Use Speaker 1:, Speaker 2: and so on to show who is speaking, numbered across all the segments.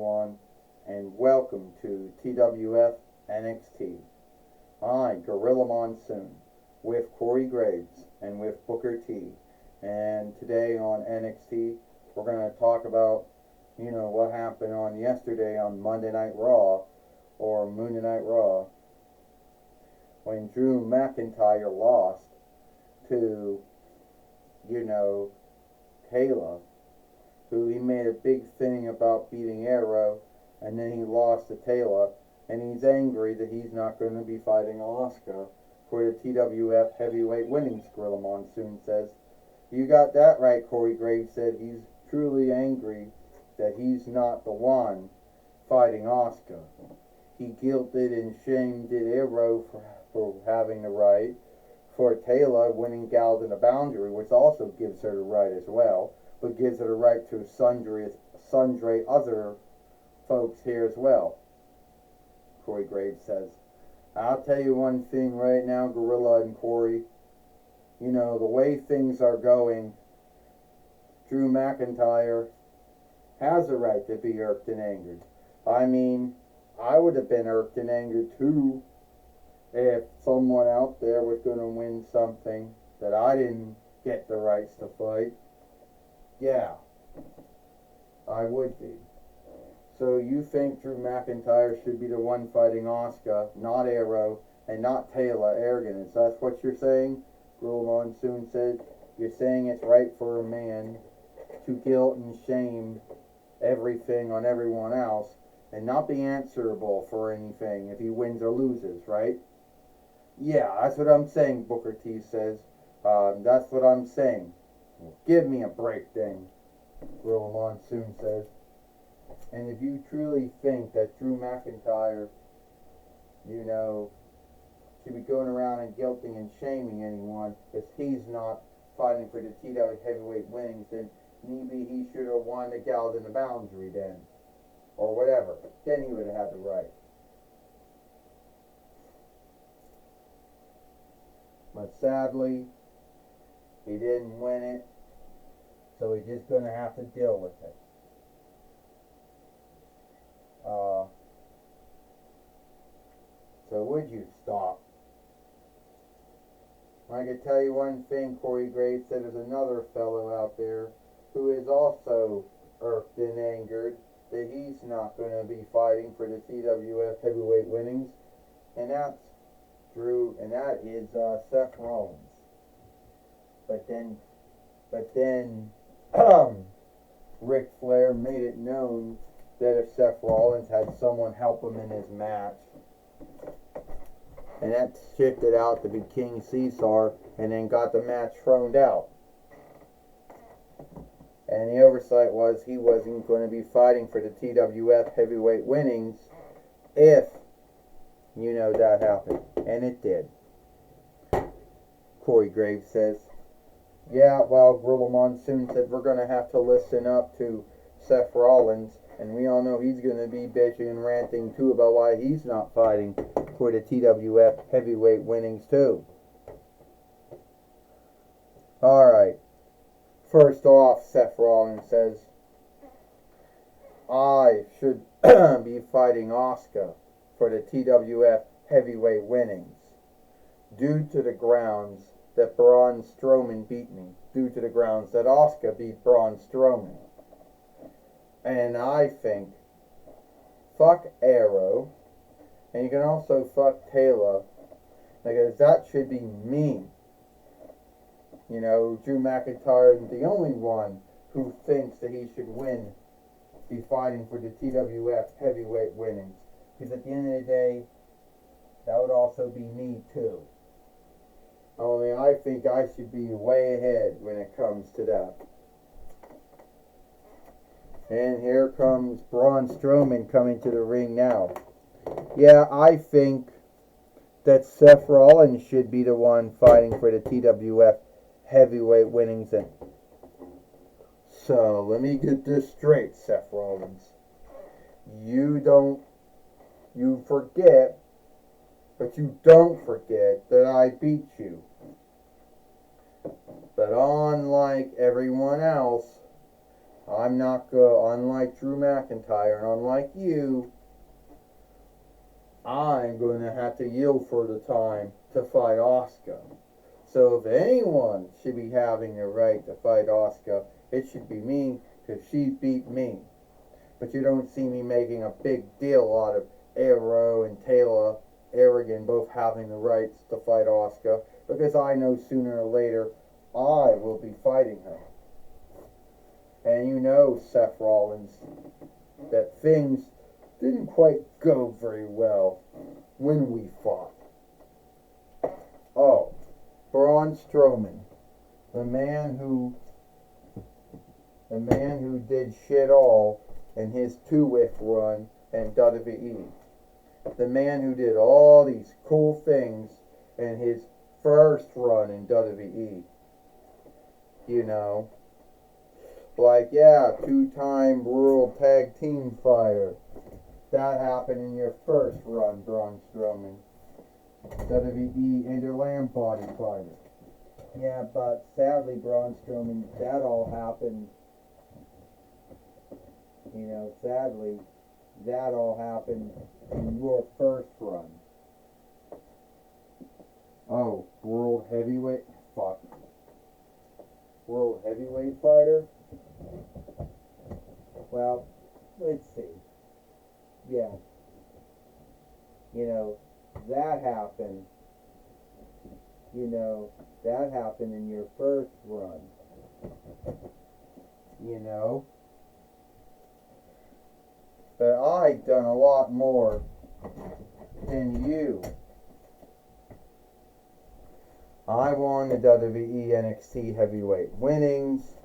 Speaker 1: everyone, and welcome to TWF NXT. I, Gorilla Monsoon, with Corey Graves and with Booker T. And today on NXT, we're going to talk about, what happened on yesterday on Monday Night Raw, or Monday Night Raw, when Drew McIntyre lost to, Taylor, who he made a big thing about beating Arrow, and then he lost to Taylor, and he's angry that he's not going to be fighting Asuka for the TWF Heavyweight Winnings, Gorilla Monsoon says. You got that right, Corey Graves said. He's truly angry that he's not the one fighting Asuka. He guilted and shamed Arrow for having the right, for Taylor winning Gals in the Boundary, which also gives her the right as well, but gives her the right to sundry other folks here as well, Corey Graves says. I'll tell you one thing right now, Gorilla and Corey. The way things are going, Drew McIntyre has a right to be irked and angered. I mean, I would have been irked and angered too if someone out there was going to win something that I didn't get the rights to fight. Yeah, I would be. So you think Drew McIntyre should be the one fighting Asuka, not Arrow, and not Taylor Arrogant? Is that what you're saying? Gorilla Monsoon said. You're saying it's right for a man to guilt and shame everything on everyone else and not be answerable for anything if he wins or loses, right? Yeah, that's what I'm saying, Booker T says. That's what I'm saying. Give me a break then, Gorilla Monsoon says. And if you truly think that Drew McIntyre, should be going around and guilting and shaming anyone because he's not fighting for the TW Heavyweight Winnings, then maybe he should have won the Gals in the Boundary then. Or whatever. Then he would have had the right. But sadly, he didn't win it, so he's just going to have to deal with it. So would you stop? I can tell you one thing, Corey Graves said, there's another fellow out there who is also irked and angered that he's not going to be fighting for the TWF Heavyweight Winnings, and that's Drew, and that is Seth Rollins. But then, Ric Flair made it known that if Seth Rollins had someone help him in his match, and that shifted out to be King Caesar, and then got the match thrown out. And the oversight was he wasn't going to be fighting for the TWF Heavyweight Winnings if, that happened. And it did. Corey Graves says. Yeah, well, Gorilla Monsoon said we're going to have to listen up to Seth Rollins, and we all know he's going to be bitching and ranting too about why he's not fighting for the TWF Heavyweight Winnings too. Alright. First off, Seth Rollins says, I should be fighting Asuka for the TWF Heavyweight Winnings due to the grounds that Braun Strowman beat me, due to the grounds that Asuka beat Braun Strowman. And I think, fuck Arrow, and you can also fuck Taylor, because that should be me. Drew McIntyre is the only one who thinks that he should be fighting for the TWF Heavyweight Winnings. Because at the end of the day, that would also be me too. Only I think I should be way ahead when it comes to that. And here comes Braun Strowman coming to the ring now. Yeah, I think that Seth Rollins should be the one fighting for the TWF Heavyweight Winnings. And so, let me get this straight, Seth Rollins. You forget, but you don't forget that I beat you. But unlike everyone else, I'm not unlike Drew McIntyre and unlike you, I'm going to have to yield for the time to fight Asuka. So if anyone should be having the right to fight Asuka, it should be me, because she beat me. But you don't see me making a big deal out of Arrow and Taylor Aragon both having the rights to fight Asuka, because I know sooner or later I will be fighting her. And you know, Seth Rollins, that things didn't quite go very well when we fought. Oh, Braun Strowman, the man who did shit all in his 2-whiff run in WWE. The man who did all these cool things in his first run in WWE. You know, like, yeah, 2-time World Tag Team Fighter. That happened in your first run, Braun Strowman. WWE Interland Body Fighter. Yeah, but sadly, Braun Strowman, that all happened, sadly, that all happened in your first run. Oh, World Heavyweight? Fuck. World Heavyweight Fighter? Well, let's see. Yeah. That happened. That happened in your first run. But I done a lot more than you. I won the WWE NXT Heavyweight winnings.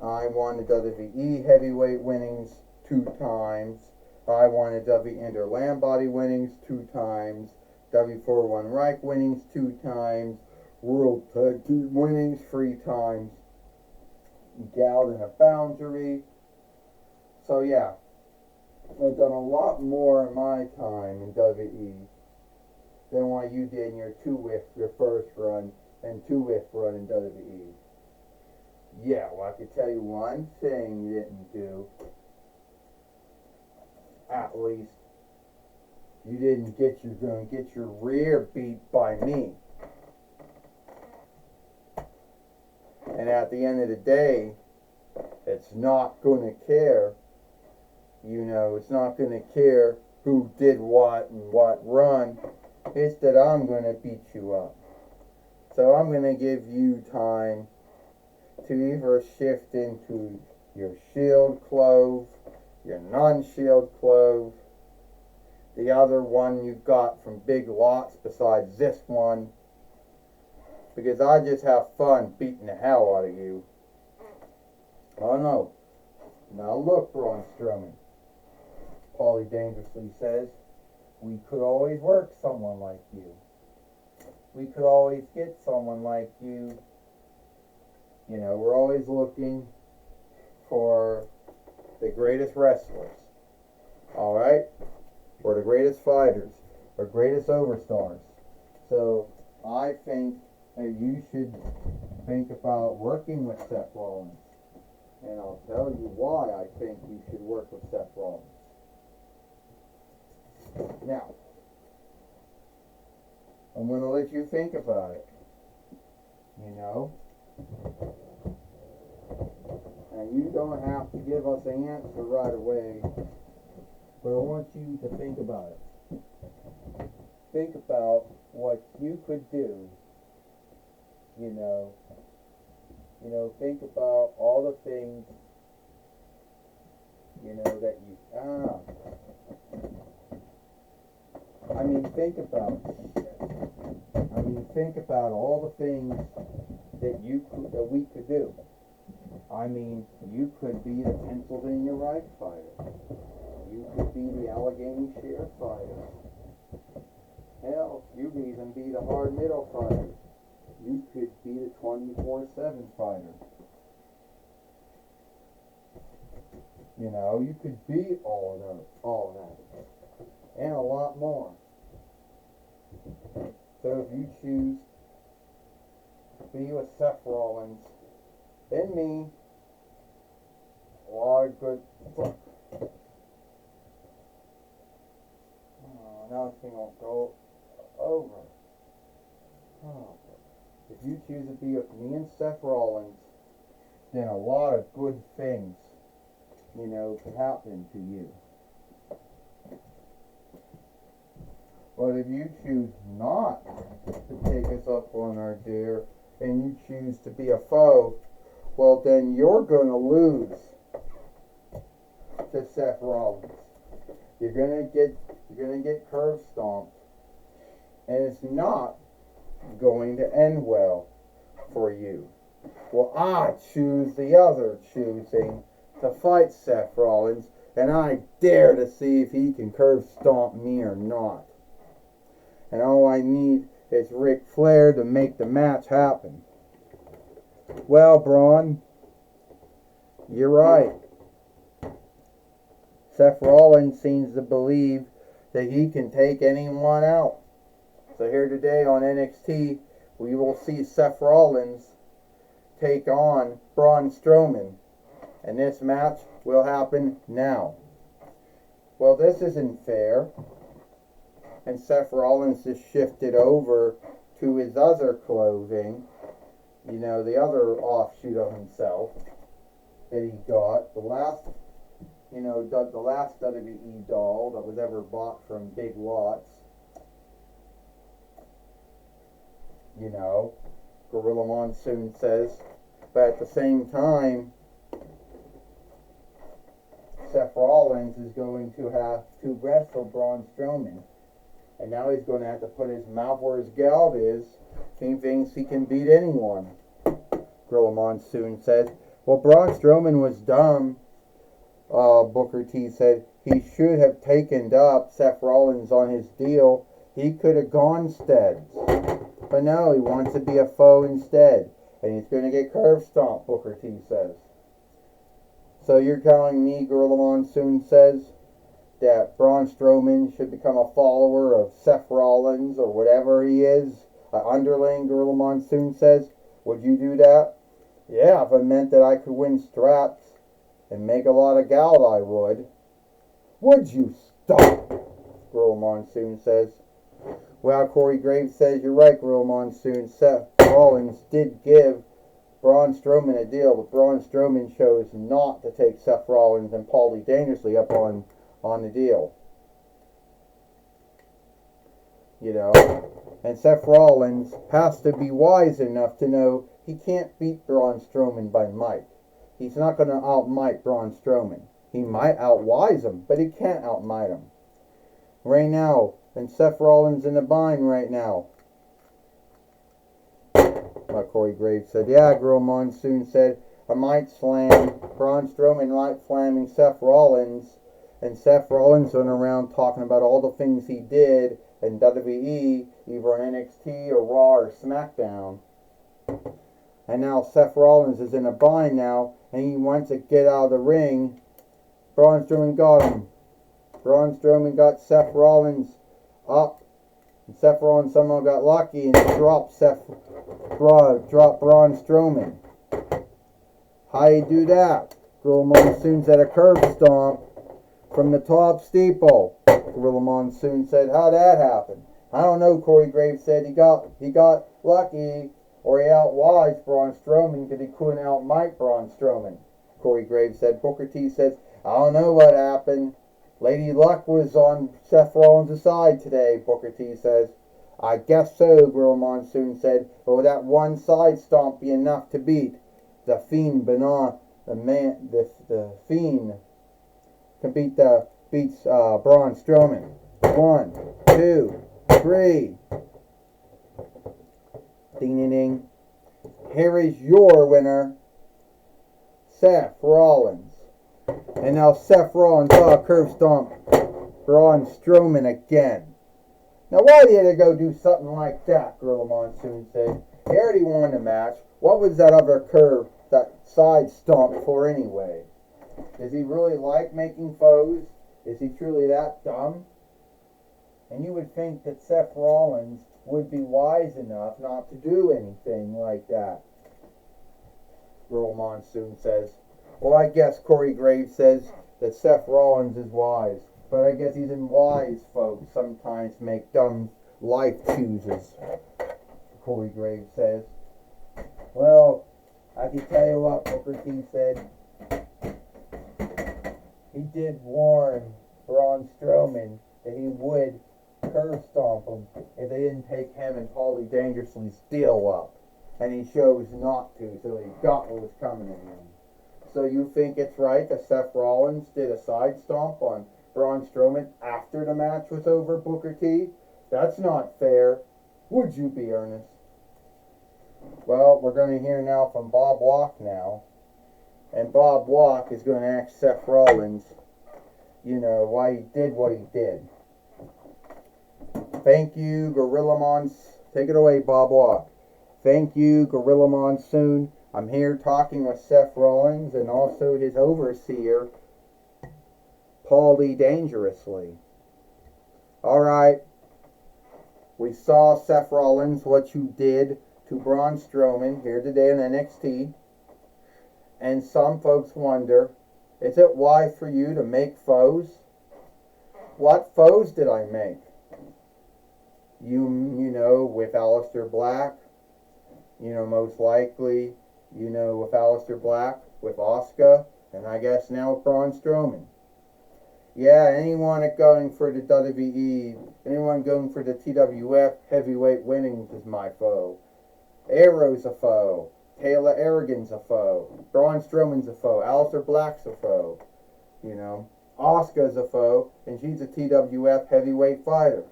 Speaker 1: I won the WWE Heavyweight winnings 2 times. I won the W Interland Body winnings 2 times. W41 Reich winnings 2 times. World Tag Team winnings 3 times. Galled in a Boundary. So yeah, I've done a lot more in my time in WWE than what you did in your first run and 2-whiff run in WWE. Yeah, well, I could tell you one thing you didn't do. At least, you didn't gonna get your rear beat by me. And at the end of the day, it's not gonna care. It's not gonna care who did what and what run. It's that I'm gonna beat you up. So I'm gonna give you time to either shift into your Shield clove, your non-Shield clove, the other one you got from Big Lots besides this one, because I just have fun beating the hell out of you. Oh no. Now look, Braun Strowman, Paulie dangerously says, we could always work someone like you. We could always get someone like you. We're always looking for the greatest wrestlers. Alright? Or the greatest fighters. Or greatest overstars. So, I think that you should think about working with Seth Rollins. And I'll tell you why I think you should work with Seth Rollins. Now, I'm going to let you think about it. And you don't have to give us an answer right away, but I want you to think about it. Think about what you could do. Think about all the things, that you, think about all the things that we could do. You could be the Pennsylvania Reich fighter. You could be the Allegheny Share fighter. Hell, you could even be the hard middle fighter. You could be the 24/7 fighter. You could be all that, and a lot more. So if you choose to be with Seth Rollins, then me, lot of good. Now this thing won't go over. Oh. If you choose to be with me and Seth Rollins, then a lot of good things, can happen to you. But if you choose not to take us up on our dare, and you choose to be a foe, well then you're going to lose to Seth Rollins. You're gonna get curb stomped, and it's not going to end well for you. Well, I choose the other choosing to fight Seth Rollins, and I dare to see if he can curb stomp me or not. And all I need is Ric Flair to make the match happen. Well, Braun, you're right. Seth Rollins seems to believe that he can take anyone out. So here today on NXT, we will see Seth Rollins take on Braun Strowman. And this match will happen now. Well, this isn't fair. And Seth Rollins has shifted over to his other clothing. The other offshoot of himself that he got. The last WWE doll that was ever bought from Big Lots. Gorilla Monsoon says. But at the same time, Seth Rollins is going to have to wrestle Braun Strowman. And now he's going to have to put his mouth where his gout is. He thinks he can beat anyone. Gorilla Monsoon says. Well, Braun Strowman was dumb. Booker T said he should have taken up Seth Rollins on his deal. He could have gone instead. But no, he wants to be a foe instead. And he's going to get curb stomped, Booker T says. So you're telling me, Gorilla Monsoon says, that Braun Strowman should become a follower of Seth Rollins or whatever he is? An underling, Gorilla Monsoon says. Would you do that? Yeah, if it meant that I could win straps and make a lot of gout, I would. Would you stop? Gorilla Monsoon says. Well, Corey Graves says, you're right, Gorilla Monsoon. Seth Rollins did give Braun Strowman a deal, but Braun Strowman chose not to take Seth Rollins and Paulie Dangerously up on the deal. And Seth Rollins has to be wise enough to know he can't beat Braun Strowman by might. He's not going to outmight Braun Strowman. He might outwise him, but he can't outmight him. Right now, and Seth Rollins in the bind right now. Like Corey Graves said, yeah, Gorilla Monsoon said, I might slam Braun Strowman, might slamming Seth Rollins, and Seth Rollins went around talking about all the things he did in WWE, either on NXT or Raw or SmackDown. And now Seth Rollins is in a bind now, and he wants to get out of the ring. Braun Strowman got him. Braun Strowman got Seth Rollins up. And Seth Rollins somehow got lucky and dropped Braun Strowman. How you do that? Gorilla Monsoon said a curb stomp from the top steeple. Gorilla Monsoon said, how'd that happen? I don't know, Corey Graves said. He got lucky, or he outwise Braun Strowman because he couldn't outmight Braun Strowman. Corey Graves said. Booker T says, I don't know what happened. Lady Luck was on Seth Rollins' side today, Booker T says. I guess so, Gorilla Monsoon said. But would that one side stomp be enough to beat the Fiend Benoit? The Fiend can beats Braun Strowman. 1, 2, 3. Ding ding ding. Here is your winner, Seth Rollins. And now Seth Rollins curb stomp Braun Strowman again. Now why did he go do something like that, Gorilla Monsoon said. He already won the match. What was that other curve, that side stomp for anyway? Does he really like making foes? Is he truly that dumb? And you would think that Seth Rollins would be wise enough not to do anything like that. Gorilla Monsoon says. Well, I guess Corey Graves says that Seth Rollins is wise. But I guess even wise folks sometimes make dumb life choices, Corey Graves says. Well, I can tell you what Booker T said. He did warn Braun Strowman that he would curve stomp him if they didn't take him and Paulie Dangerously's deal up. And he chose not to, so he got what was coming to him. So you think it's right that Seth Rollins did a side stomp on Braun Strowman after the match was over, Booker T? That's not fair. Would you be, Ernest? Well, we're going to hear now from Bob Walk now. And Bob Walk is going to ask Seth Rollins, why he did what he did. Thank you, Gorilla Monsoon. Take it away, Bob Walk. Thank you, Gorilla Monsoon. I'm here talking with Seth Rollins and also his overseer, Paulie Dangerously. Alright, we saw, Seth Rollins, what you did to Braun Strowman here today on NXT. And some folks wonder, is it wise for you to make foes? What foes did I make? With Aleister Black, most likely, with Aleister Black, with Asuka, and I guess now with Braun Strowman. Yeah, anyone going for the WWE, anyone going for the TWF heavyweight winnings is my foe. Arrow's a foe. Taylor Arrogant's a foe. Braun Strowman's a foe. Aleister Black's a foe. Asuka's a foe, and she's a TWF heavyweight fighter.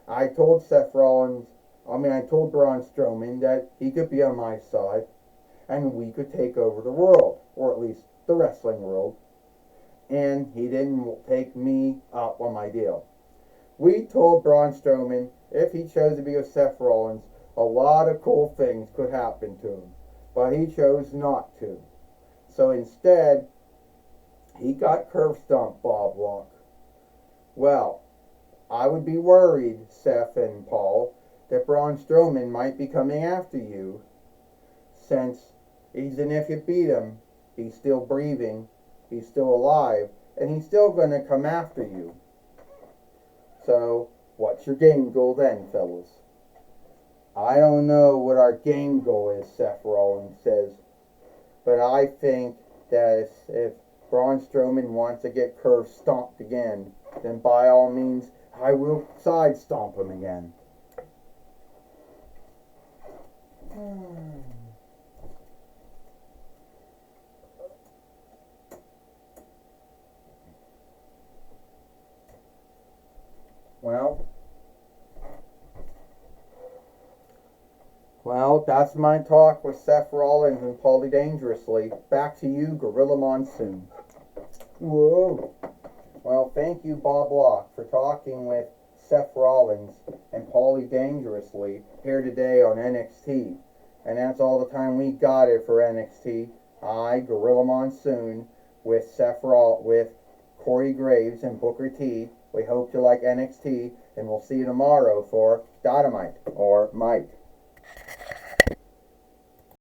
Speaker 1: I told Braun Strowman that he could be on my side, and we could take over the world, or at least the wrestling world. And he didn't take me up on my deal. We told Braun Strowman if he chose to be with Seth Rollins, a lot of cool things could happen to him. But he chose not to. So instead, he got curb stomped, Bob Walk. Well, I would be worried, Seth and Paul, that Braun Strowman might be coming after you, since even if you beat him, he's still breathing, he's still alive, and he's still going to come after you. So, what's your game goal then, fellas? I don't know what our game goal is, Seth Rollins says, but I think that if Braun Strowman wants to get curb stomped again, then by all means, I will side stomp him again. Well, that's my talk with Seth Rollins and Paulie Dangerously. Back to you, Gorilla Monsoon. Whoa. Well, thank you, Bob Locke, for talking with Seth Rollins and Paulie Dangerously here today on NXT. And that's all the time we got here for NXT. I, Gorilla Monsoon, with with Corey Graves and Booker T. We hope you like NXT, and we'll see you tomorrow for Dynamite or Mike.